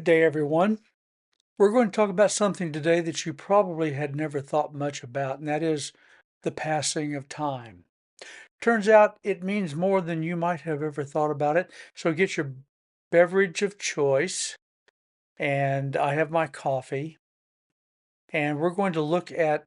Good day, everyone. We're going to talk about something today that you probably had never thought much about, and that is the passing of time. Turns out it means more than you might have ever thought about it. So get your beverage of choice, and I have my coffee, and we're going to look at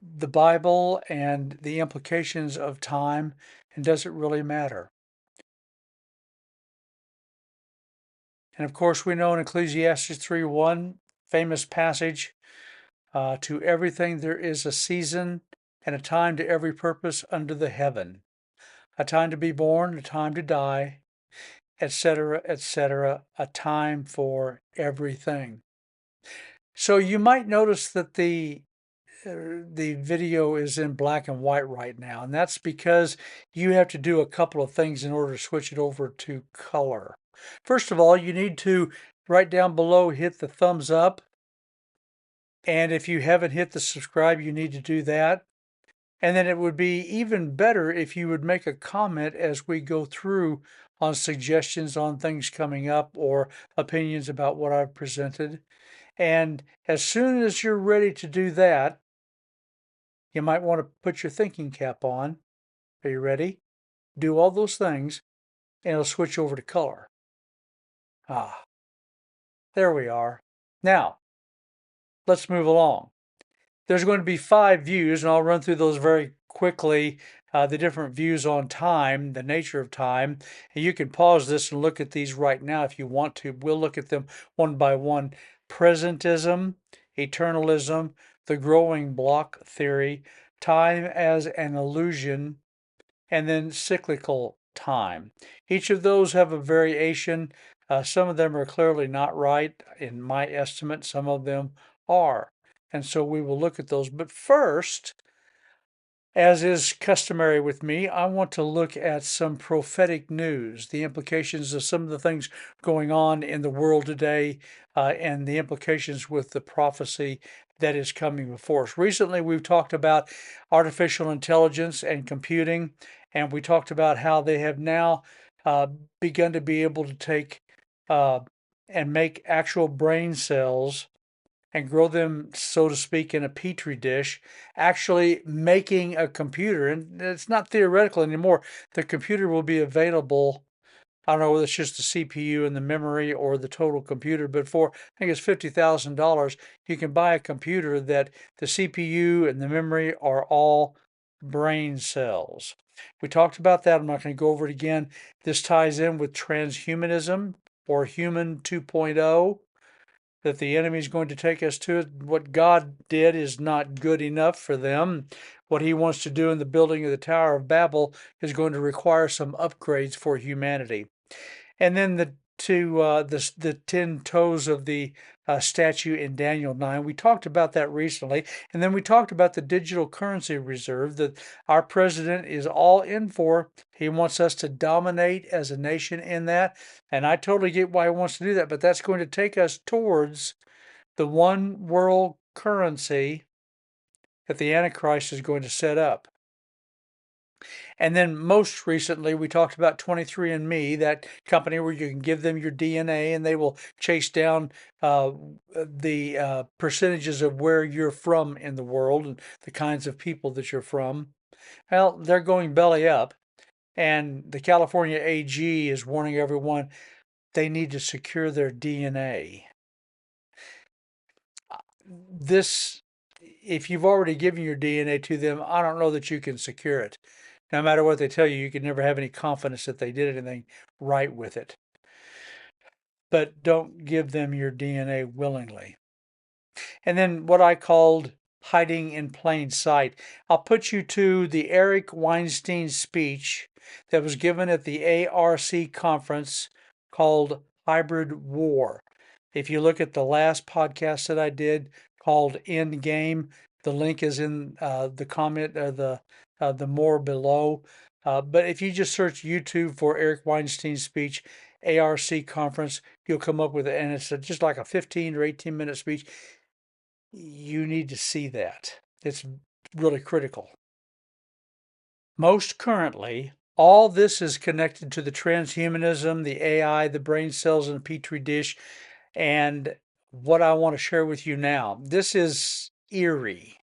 the Bible and the implications of time, and does it really matter? And of course, we know in Ecclesiastes 3:1, famous passage, to everything there is a season and a time to every purpose under the heaven, a time to be born, a time to die, etc., etc., a time for everything. So you might notice that the video is in black and white right now, and that's because you have to do a couple of things in order to switch it over to color. First of all, you need to right down below hit the thumbs up, and if you haven't hit the subscribe, you need to do that. And then it would be even better if you would make a comment as we go through on suggestions on things coming up or opinions about what I've presented. And as soon as you're ready to do that, you might want to put your thinking cap on. Are you ready? Do all those things and it'll switch over to color. Ah, there we are. Now, let's move along. There's going to be 5 views, and I'll run through those very quickly. The different views on time, the nature of time. And you can pause this and look at these right now if you want to. We'll look at them one by one. Presentism, eternalism, the growing block theory, time as an illusion, and then cyclical time. Each of those have a variation. Some of them are clearly not right in my estimate. Some of them are. And so we will look at those. But first, as is customary with me, I want to look at some prophetic news, the implications of some of the things going on in the world today, and the implications with the prophecy that is coming before us. Recently, we've talked about artificial intelligence and computing, and we talked about how they have now uh, begun to be able to take uh, and make actual brain cells and grow them, so to speak, in a petri dish, actually making a computer. And it's not theoretical anymore. The computer will be available. I don't know whether it's just the CPU and the memory or the total computer, but for I think it's $50,000, you can buy a computer that the CPU and the memory are all brain cells. We talked about that. I'm not going to go over it again. This ties in with transhumanism or human 2.0, that the enemy is going to take us to. What God did is not good enough for them. What he wants to do in the building of the Tower of Babel is going to require some upgrades for humanity. And then the 10 toes of the statue in Daniel 9. We talked about that recently. And then we talked about the digital currency reserve that our president is all in for. He wants us to dominate as a nation in that. And I totally get why he wants to do that, but that's going to take us towards the one world currency that the Antichrist is going to set up. And then most recently, we talked about 23andMe, that company where you can give them your DNA and they will chase down the percentages of where you're from in the world and the kinds of people that you're from. Well, they're going belly up. And the California AG is warning everyone they need to secure their DNA. This, if you've already given your DNA to them, I don't know that you can secure it. No matter what they tell you, you can never have any confidence that they did anything right with it. But don't give them your DNA willingly. And then what I called hiding in plain sight. I'll put you to the Eric Weinstein speech that was given at the ARC conference called Hybrid War. If you look at the last podcast that I did called End Game, the link is in the comment or the more below. But if you just search YouTube for Eric Weinstein speech, ARC conference, you'll come up with it, and it's just like a 15 or 18-minute speech. You need to see that. It's really critical. Most currently, all this is connected to the transhumanism, the AI, the brain cells in a petri dish. And what I want to share with you now, this is eerie.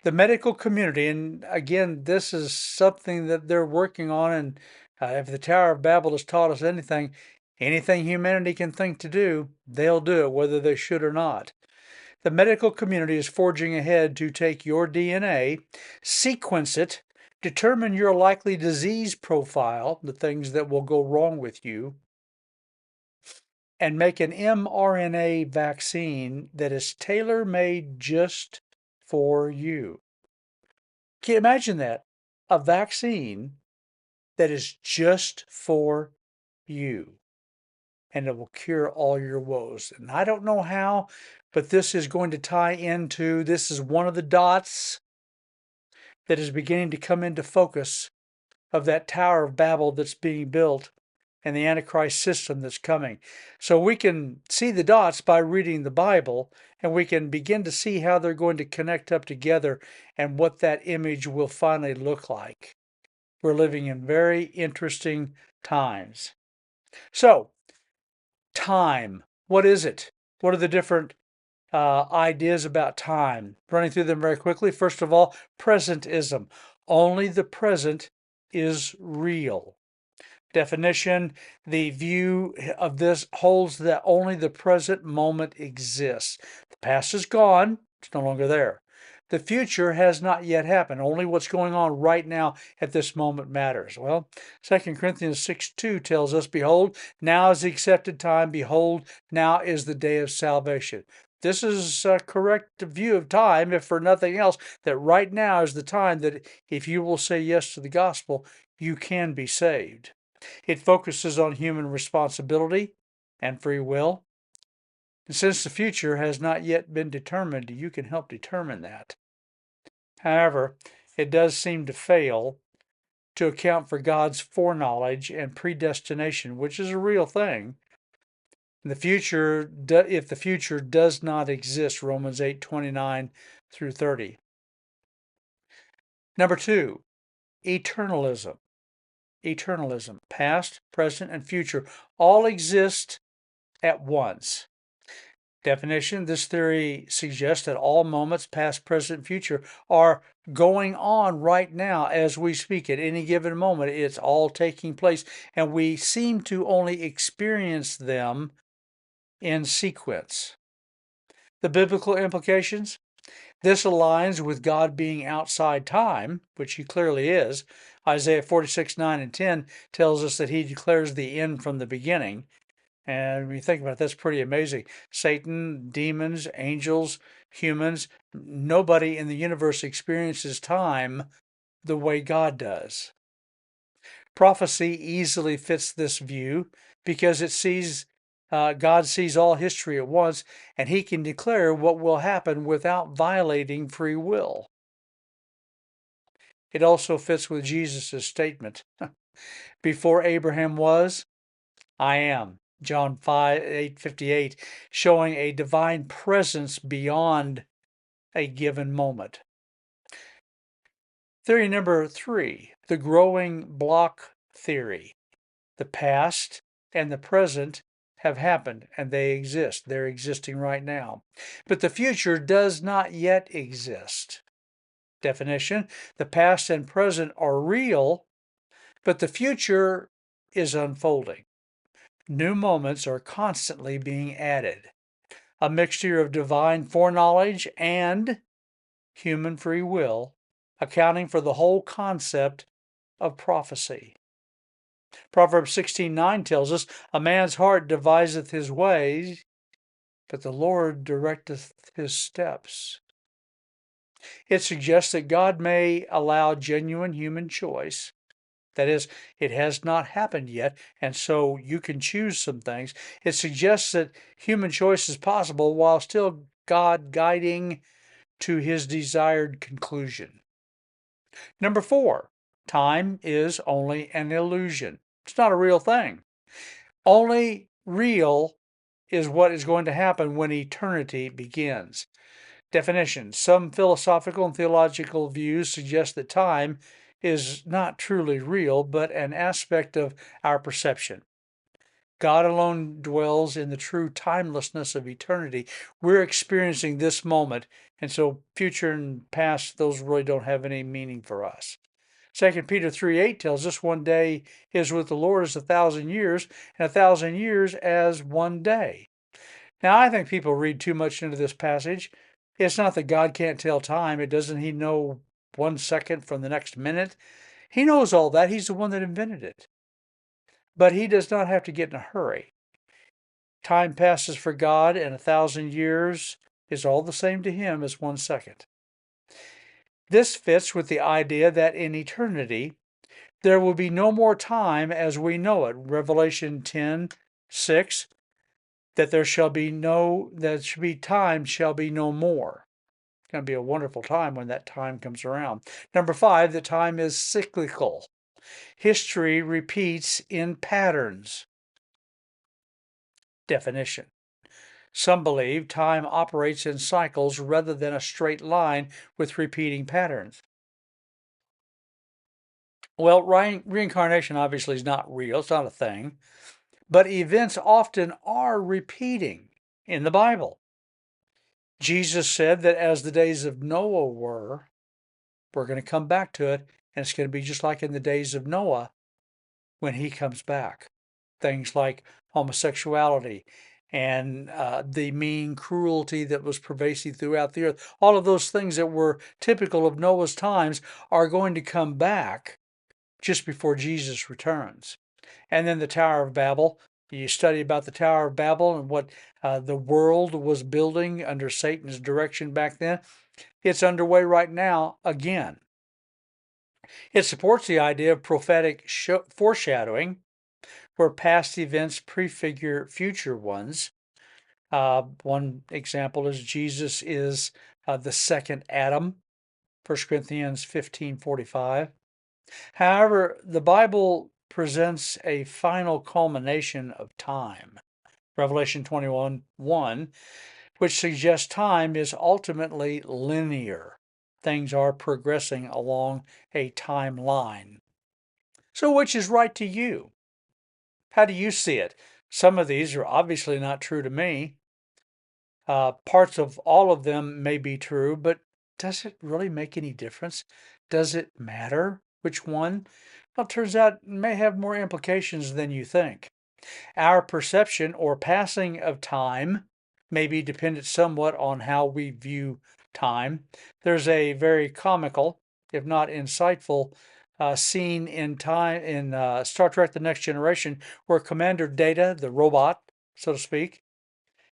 The medical community, and again, this is something that they're working on. And if the Tower of Babel has taught us anything humanity can think to do, they'll do it, whether they should or not. The medical community is forging ahead to take your DNA, sequence it, determine your likely disease profile, the things that will go wrong with you, and make an mRNA vaccine that is tailor made just for you. Can you imagine that? A vaccine that is just for you, and it will cure all your woes. And I don't know how, but this is going to tie into, this is one of the dots that is beginning to come into focus of that Tower of Babel that's being built and the Antichrist system that's coming. So we can see the dots by reading the Bible, and we can begin to see how they're going to connect up together and what that image will finally look like. We're living in very interesting times. So, time. What is it? What are the different ideas about time? Running through them very quickly. First of all, presentism. Only the present is real. Definition: the view of this holds that only the present moment exists. The past is gone, it's no longer there. The future has not yet happened. Only what's going on right now at this moment matters. Well, 2 Corinthians 6:2 tells us, behold, now is the accepted time. Behold, now is the day of salvation. This is a correct view of time, if for nothing else, that right now is the time that if you will say yes to the gospel, you can be saved. It focuses on human responsibility and free will. And since the future has not yet been determined, you can help determine that. However, it does seem to fail to account for God's foreknowledge and predestination, which is a real thing. The future, if the future does not exist, Romans 8:29 through 30. Number 2, eternalism. Eternalism, past, present, and future, all exist at once. Definition: this theory suggests that all moments, past, present, future, are going on right now as we speak. At any given moment, it's all taking place, and we seem to only experience them in sequence. The biblical implications: this aligns with God being outside time, which he clearly is. Isaiah 46:9 and 10 tells us that he declares the end from the beginning. And when you think about it, that's pretty amazing. Satan, demons, angels, humans, nobody in the universe experiences time the way God does. Prophecy easily fits this view because it sees God sees all history at once, and he can declare what will happen without violating free will. It also fits with Jesus' statement, before Abraham was, I am. John 8:58, showing a divine presence beyond a given moment. Theory number 3, the growing block theory. The past and the present have happened and they exist. They're existing right now. But the future does not yet exist. Definition: the past and present are real, but the future is unfolding. New moments are constantly being added. A mixture of divine foreknowledge and human free will, accounting for the whole concept of prophecy. Proverbs 16:9 tells us, a man's heart deviseth his ways, but the Lord directeth his steps. It suggests that God may allow genuine human choice. That is, it has not happened yet, and so you can choose some things. It suggests that human choice is possible while still God guiding to his desired conclusion. Number 4, time is only an illusion. It's not a real thing. Only real is what is going to happen when eternity begins. Definition: some philosophical and theological views suggest that time is not truly real, but an aspect of our perception. God alone dwells in the true timelessness of eternity. We're experiencing this moment, and so future and past, those really don't have any meaning for us. 2 Peter 3:8 tells us one day is with the Lord as 1,000 years, and 1,000 years as one day. Now, I think people read too much into this passage. It's not that God can't tell time. Doesn't he know 1 second from the next minute? He knows all that. He's the one that invented it. But he does not have to get in a hurry. Time passes for God, and 1,000 years is all the same to him as 1 second. This fits with the idea that in eternity, there will be no more time as we know it. Revelation 10:6, that there shall be time shall be no more. It's going to be a wonderful time when that time comes around. Number 5, the time is cyclical. History repeats in patterns. Definition. Some believe time operates in cycles rather than a straight line with repeating patterns. Well, reincarnation obviously is not real. It's not a thing. But events often are repeating in the Bible. Jesus said that as the days of Noah were, we're going to come back to it, and it's going to be just like in the days of Noah when he comes back. Things like homosexuality and the mean cruelty that was pervasive throughout the earth. All of those things that were typical of Noah's times are going to come back just before Jesus returns. And then the Tower of Babel. You study about the Tower of Babel and what the world was building under Satan's direction back then. It's underway right now again. It supports the idea of prophetic foreshadowing, where past events prefigure future ones. One example is Jesus is the second Adam, 1 Corinthians 15:45. However, the Bible presents a final culmination of time, Revelation 21:1, which suggests time is ultimately linear. Things are progressing along a timeline. So which is right to you? How do you see it? Some of these are obviously not true to me. Parts of all of them may be true, but does it really make any difference? Does it matter which one? Well, it turns out it may have more implications than you think. Our perception or passing of time may be dependent somewhat on how we view time. There's a very comical, if not insightful, scene in Star Trek: The Next Generation where Commander Data, the robot, so to speak,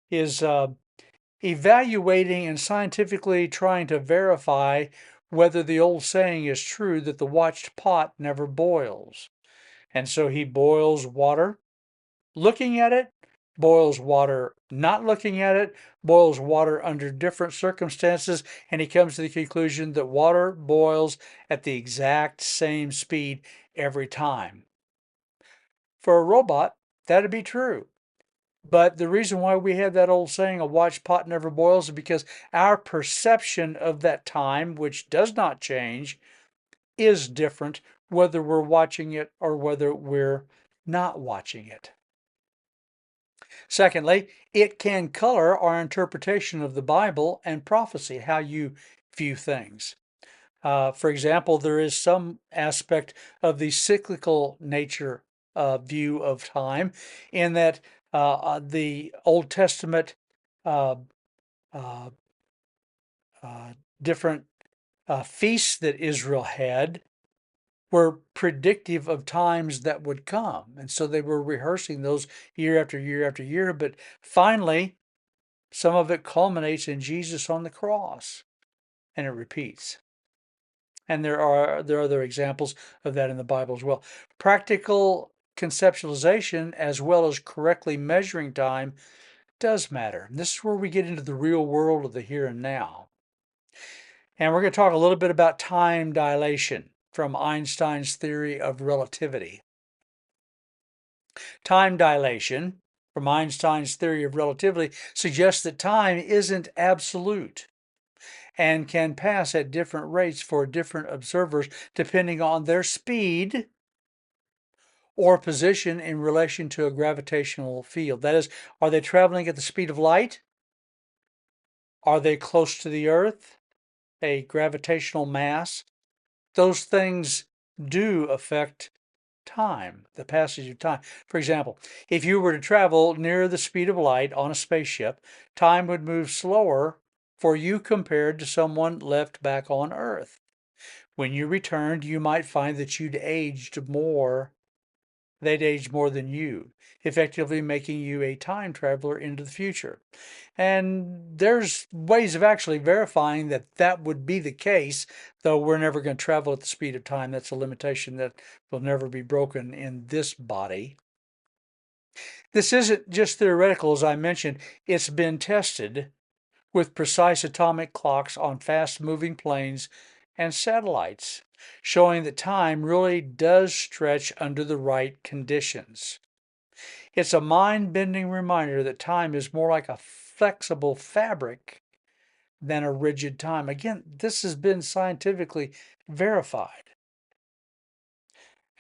is evaluating and scientifically trying to verify whether the old saying is true that the watched pot never boils. And so he boils water, looking at it, boils water not looking at it, boils water under different circumstances, and he comes to the conclusion that water boils at the exact same speed every time. For a robot, that'd be true. But the reason why we have that old saying, a watched pot never boils, is because our perception of that time, which does not change, is different whether we're watching it or whether we're not watching it. Secondly, it can color our interpretation of the Bible and prophecy, how you view things. For example, there is some aspect of the cyclical nature view of time in that the Old Testament uh, uh, different feasts that Israel had were predictive of times that would come. And so they were rehearsing those year after year after year. But finally, some of it culminates in Jesus on the cross, and it repeats. And there are other examples of that in the Bible as well. Practical conceptualization, as well as correctly measuring time, does matter. And this is where we get into the real world of the here and now. And we're going to talk a little bit about time dilation from Einstein's theory of relativity. Time dilation from Einstein's theory of relativity suggests that time isn't absolute and can pass at different rates for different observers depending on their speed or position in relation to a gravitational field. That is, are they traveling at the speed of light? Are they close to the Earth? A gravitational mass? Those things do affect time, the passage of time. For example, if you were to travel near the speed of light on a spaceship, time would move slower for you compared to someone left back on Earth. When you returned, you might find that you'd aged more. They'd aged more than you, effectively making you a time traveler into the future. And there's ways of actually verifying that that would be the case, though we're never going to travel at the speed of time. That's a limitation that will never be broken in this body. This isn't just theoretical, as I mentioned. It's been tested with precise atomic clocks on fast-moving planes and satellites, showing that time really does stretch under the right conditions. It's a mind-bending reminder that time is more like a flexible fabric than a rigid time. Again, this has been scientifically verified.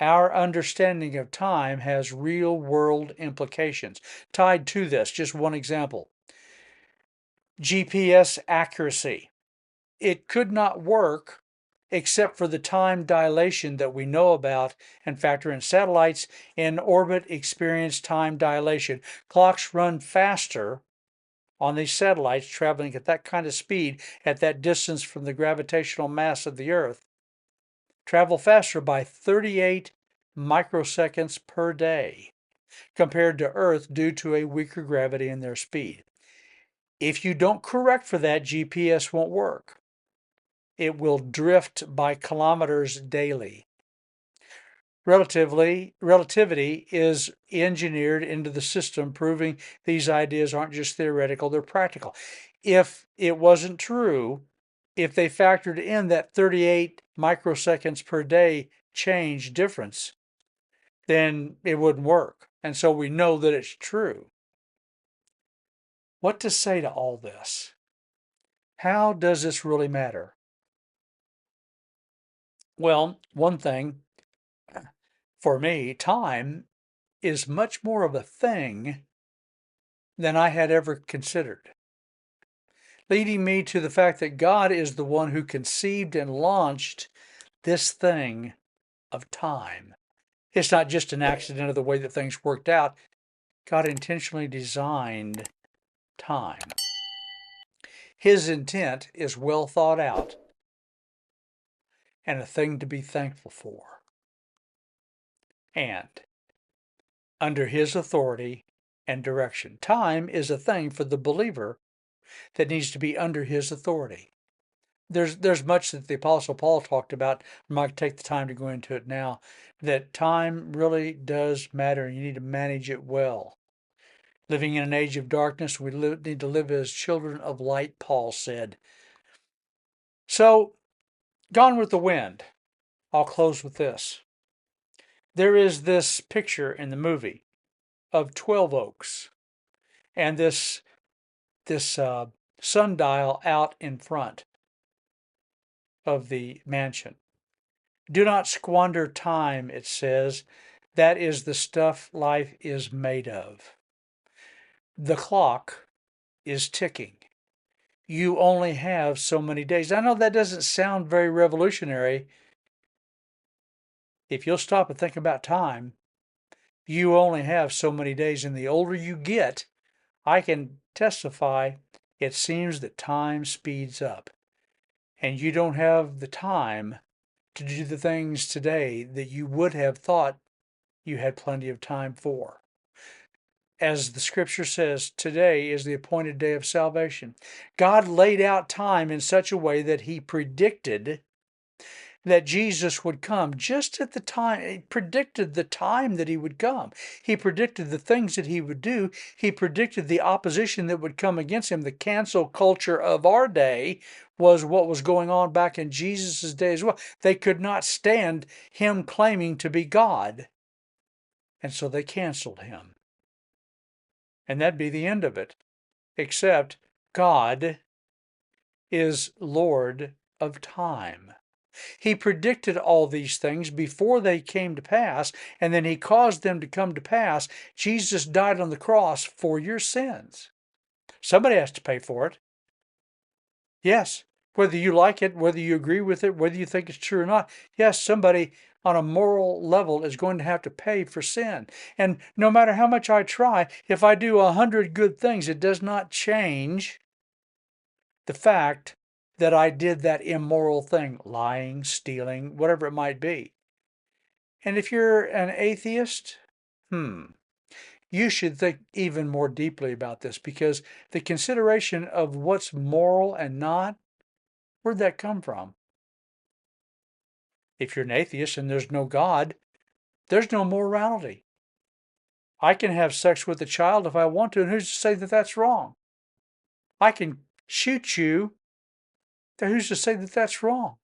Our understanding of time has real-world implications tied to this. Just one example. GPS accuracy. It could not work except for the time dilation that we know about and factor in. Satellites in orbit experience time dilation. Clocks run faster on these satellites traveling at that kind of speed at that distance from the gravitational mass of the Earth. Travel faster by 38 microseconds per day compared to Earth due to a weaker gravity in their speed. If you don't correct for that, GPS won't work. It will drift by kilometers daily. Relativity is engineered into the system, proving these ideas aren't just theoretical, they're practical. If it wasn't true, if they factored in that 38 microseconds per day change difference, then it wouldn't work. And so we know that it's true. What to say to all this? How does this really matter? Well, one thing for me, time is much more of a thing than I had ever considered, leading me to the fact that God is the one who conceived and launched this thing of time. It's not just an accident of the way that things worked out. God intentionally designed time. His intent is well thought out and a thing to be thankful for. And under his authority and direction. Time is a thing for the believer that needs to be under his authority. There's much that the Apostle Paul talked about. I'm not going to take the time to go into it now. That time really does matter, and you need to manage it well. Living in an age of darkness, we need to live as children of light, Paul said. So, Gone with the Wind. I'll close with this. There is this picture in the movie of 12 oaks and this sundial out in front of the mansion. Do not squander time, it says. That is the stuff life is made of. The clock is ticking. You only have so many days. I know that doesn't sound very revolutionary. If you'll stop and think about time, you only have so many days. And the older you get, I can testify, it seems that time speeds up. And you don't have the time to do the things today that you would have thought you had plenty of time for. As the scripture says, today is the appointed day of salvation. God laid out time in such a way that he predicted that Jesus would come just at the time. He predicted the time that he would come. He predicted the things that he would do. He predicted the opposition that would come against him. The cancel culture of our day was what was going on back in Jesus' day as well. They could not stand him claiming to be God. And so they canceled him. And that'd be the end of it. Except God is Lord of time. He predicted all these things before they came to pass, and then he caused them to come to pass. Jesus died on the cross for your sins. Somebody has to pay for it. Yes, whether you like it, whether you agree with it, whether you think it's true or not, yes, somebody on a moral level is going to have to pay for sin. And no matter how much I try, if I do 100 good things, it does not change the fact that I did that immoral thing, lying, stealing, whatever it might be. And if you're an atheist, you should think even more deeply about this, because the consideration of what's moral and not, where'd that come from? If you're an atheist and there's no God, there's no morality. I can have sex with a child if I want to, and who's to say that that's wrong? I can shoot you, who's to say that that's wrong?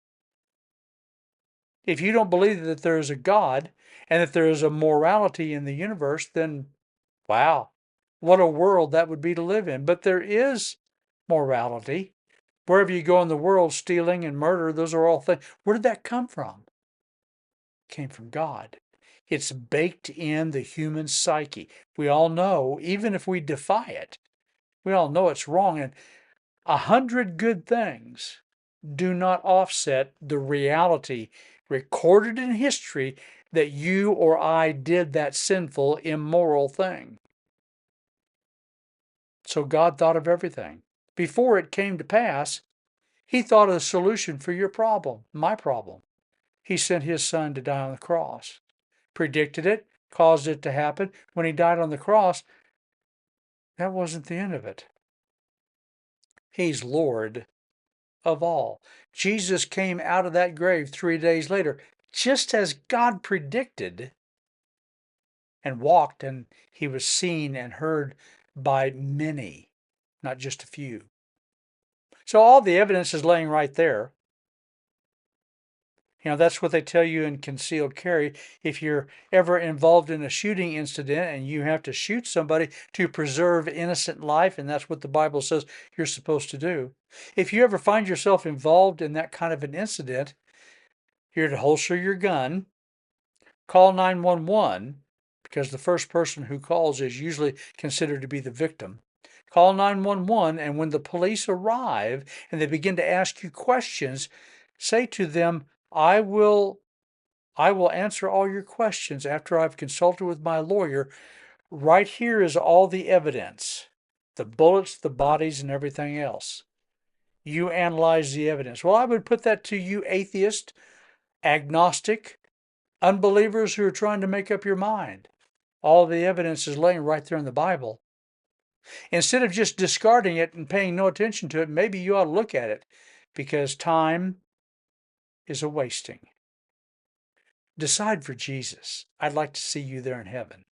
If you don't believe that there is a God and that there is a morality in the universe, then wow, what a world that would be to live in. But there is morality. Wherever you go in the world, stealing and murder, those are all things. Where did that come from? It came from God. It's baked in the human psyche. We all know, even if we defy it, we all know it's wrong. And 100 good things do not offset the reality recorded in history that you or I did that sinful, immoral thing. So God thought of everything. Before it came to pass, he thought of the solution for your problem, my problem. He sent his son to die on the cross. Predicted it, caused it to happen. When he died on the cross, that wasn't the end of it. He's Lord of all. Jesus came out of that grave 3 days later, just as God predicted, and walked, and he was seen and heard by many, not just a few. So all the evidence is laying right there. That's what they tell you in concealed carry. If you're ever involved in a shooting incident and you have to shoot somebody to preserve innocent life, and that's what the Bible says you're supposed to do. If you ever find yourself involved in that kind of an incident, you're to holster your gun, call 911, because the first person who calls is usually considered to be the victim. Call 911, and when the police arrive and they begin to ask you questions, say to them, I will answer all your questions after I've consulted with my lawyer. Right here is all the evidence, the bullets, the bodies, and everything else. You analyze the evidence. Well, I would put that to you, atheist, agnostic, unbelievers who are trying to make up your mind. All the evidence is laying right there in the Bible. Instead of just discarding it and paying no attention to it, maybe you ought to look at it, because time is a wasting. Decide for Jesus. I'd like to see you there in heaven.